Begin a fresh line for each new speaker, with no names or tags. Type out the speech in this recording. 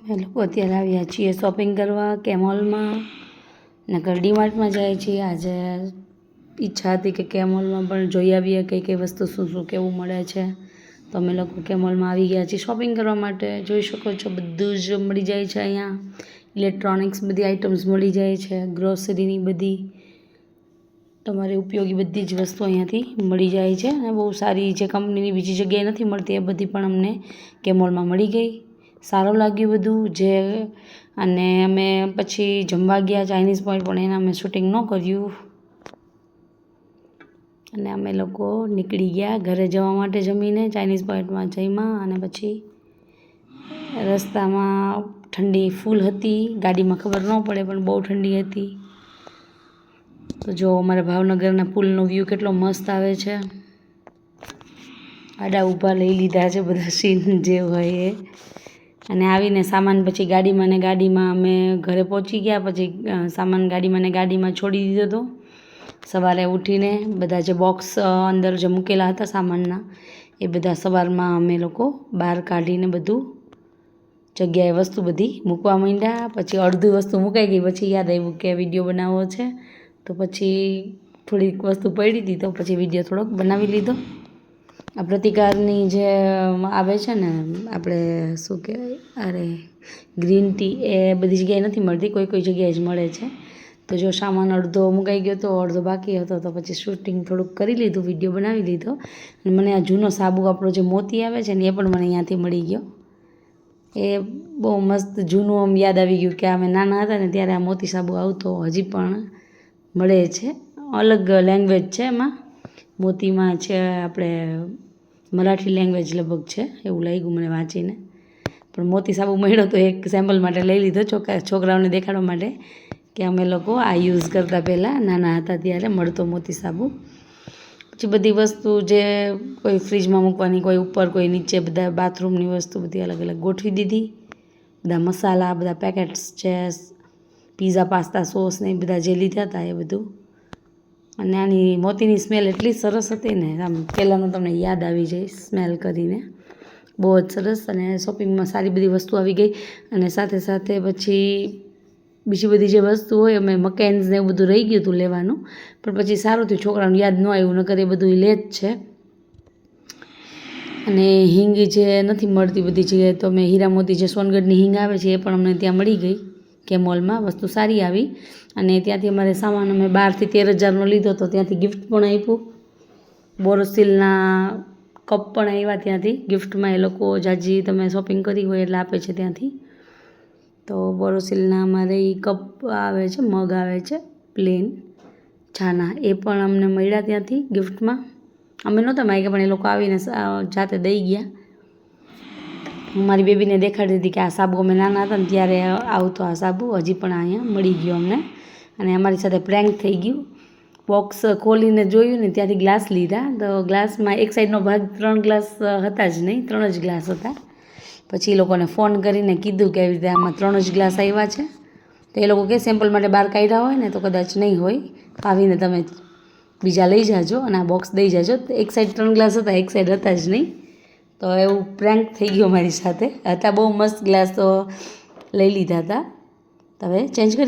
અમે લોકો અત્યારે આવ્યા છીએ શોપિંગ કરવા કેમોલમાં નકર ડીમાર્ટમાં જાય છીએ. આજે ઈચ્છા હતી કે કેમોલમાં પણ જોઈ આવીએ કઈ કઈ વસ્તુ શું શું કેવું મળે છે. તો અમે લોકો કેમોલમાં આવી ગયા છીએ શોપિંગ કરવા માટે. જોઈ શકો છો બધું જ મળી જાય છે અહીંયા. ઇલેક્ટ્રોનિક્સ બધી આઇટમ્સ મળી જાય છે, ગ્રોસરીની બધી તમારે ઉપયોગી બધી જ વસ્તુ અહીંયાથી મળી જાય છે. અને બહુ સારી જે કંપનીની બીજી જગ્યાએ નથી મળતી એ બધી પણ અમને કેમોલમાં મળી ગઈ. સારું લાગ્યું બધું જે. અને અમે પછી જમવા ગયા ચાઇનીઝ પોઈન્ટ, પણ એના અમે શૂટિંગ ન કર્યું. અને અમે લોકો નીકળી ગયા ઘરે જવા માટે જમીને ચાઇનીઝ પોઈન્ટમાં જમ્યા. અને પછી રસ્તામાં ઠંડી ફૂલ હતી, ગાડીમાં ખબર ન પડે પણ બહુ ઠંડી હતી. તો જો અમારા ભાવનગરના પુલનો વ્યૂ કેટલો મસ્ત આવે છે. આડા ઊભા લઈ લીધા છે બધા સીન જે હોય એ. અને આવીને સામાન પછી ગાડીમાં અમે ઘરે પહોંચી ગયા. પછી સામાન ગાડીમાં છોડી દીધો હતો. સવારે ઉઠીને બધા જે બોક્સ અંદર જે મૂકેલા હતા સામાનના, એ બધા સવારમાં અમે લોકો બહાર કાઢીને બધું જગ્યાએ વસ્તુ બધી મૂકવા માંડ્યા. પછી અડધી વસ્તુ મુકાઈ ગઈ, પછી યાદ આવ્યું કે વિડીયો બનાવવો છે. તો પછી થોડીક વસ્તુ પડી હતી તો પછી વિડીયો થોડોક બનાવી લીધો. આ પ્રતિકારની જે આવે છે ને આપણે શું કહેવાય ગ્રીન ટી, એ બધી જગ્યાએ નથી મળતી, કોઈ કોઈ જગ્યાએ જ મળે છે. તો જો સામાન અડધો મુકાઈ ગયો હતો, અડધો બાકી હતો. તો પછી શૂટિંગ થોડુંક કરી લીધું, વિડીયો બનાવી લીધો. અને મને આ જૂનો સાબુ આપણો જે મોતી આવે છે ને એ પણ મને અહીંયાથી મળી ગયો. એ બહુ મસ્ત જૂનું આમ યાદ આવી ગયું કે અમે નાના હતા ને ત્યારે આ મોતી સાબુ આવતો, હજી પણ મળે છે. અલગ લેંગ્વેજ છે એમાં, મોતીમાં છે આપણે મરાઠી લેંગ્વેજ લગભગ છે એવું લાગ્યું મને વાંચીને. પણ મોતી સાબુ મળ્યો તો એક સેમ્પલ માટે લઈ લીધો છોકરાઓને દેખાડવા માટે કે અમે લોકો આ યુઝ કરતા પહેલાં નાના હતા ત્યારે મળતો મોતી સાબુ. પછી બધી વસ્તુ જે કોઈ ફ્રીજમાં મૂકવાની, કોઈ ઉપર, કોઈ નીચે, બધા બાથરૂમની વસ્તુ બધી અલગ અલગ ગોઠવી દીધી. બધા મસાલા, બધા પેકેટ્સ છે, પીઝા પાસ્તા સોસ ને એ બધા જે લીધા હતા એ બધું. અને આની મોતીની સ્મેલ એટલી સરસ હતી ને, આમ પહેલાંનું તમને યાદ આવી જાય સ્મેલ કરીને, બહુ જ સરસ. અને શોપિંગમાં સારી બધી વસ્તુ આવી ગઈ. અને સાથે સાથે પછી બીજી બધી જે વસ્તુ હોય, અમે મકેન્સ ને એવું બધું રહી ગયું હતું લેવાનું, પણ પછી સારું થયું છોકરાઓને યાદ ન આવ્યું, નકર એ બધું લે જ છે. અને હિંગ જે નથી મળતી બધી જગ્યાએ, તો અમે હીરા મોતી જે સોનગઢની હિંગ આવે છે એ પણ અમને ત્યાં મળી ગઈ કેમોલમાં. વસ્તુ સારી આવી. અને ત્યાંથી અમારે સામાન અમે 12 થી 13,000નો લીધો તો ત્યાંથી ગિફ્ટ પણ આપ્યું. બોરોસિલના કપ પણ આવ્યા ત્યાંથી ગિફ્ટમાં. એ લોકો જાજી તમે શોપિંગ કરી હોય એટલે આપે છે ત્યાંથી. તો બોરોસિલના અમારે એ કપ આવે છે, મગ આવે છે પ્લેન છાના, એ પણ અમને મળ્યા ત્યાંથી ગિફ્ટમાં. અમે નહોતા માંગ્યા પણ એ લોકો આવીને જાતે દઈ ગયા. હું મારી બેબીને દેખાડી દીધી કે આ સાબુ અમે નાના હતા ને ત્યારે આવતો આ સાબુ હજી પણ અહીંયા મળી ગયો અમને. અને અમારી સાથે પ્રેન્ક થઈ ગયું. બોક્સ ખોલીને જોયું ને ત્યાંથી ગ્લાસ લીધા. તો ગ્લાસમાં એક સાઈડનો ભાગ 3 ગ્લાસ હતા જ નહીં, 3 જ ગ્લાસ હતા. પછી એ લોકોને ફોન કરીને કીધું કે આવી રીતે આમાં 3 જ ગ્લાસ આવ્યા છે. તો એ લોકો કે સેમ્પલ માટે બહાર કાઢ્યા હોય ને તો કદાચ નહીં હોય, આવીને તમે બીજા લઈ જાજો અને આ બોક્સ દઈ જાજો. એક સાઈડ 3 ગ્લાસ હતા, એક સાઈડ હતા જ નહીં. તો એવું પ્રેન્ક થઈ ગયો મારી સાથે. હતા બહુ મસ્ત ગ્લાસ, તો લઈ લીધા હતા. તો હવે ચેન્જ કરીએ.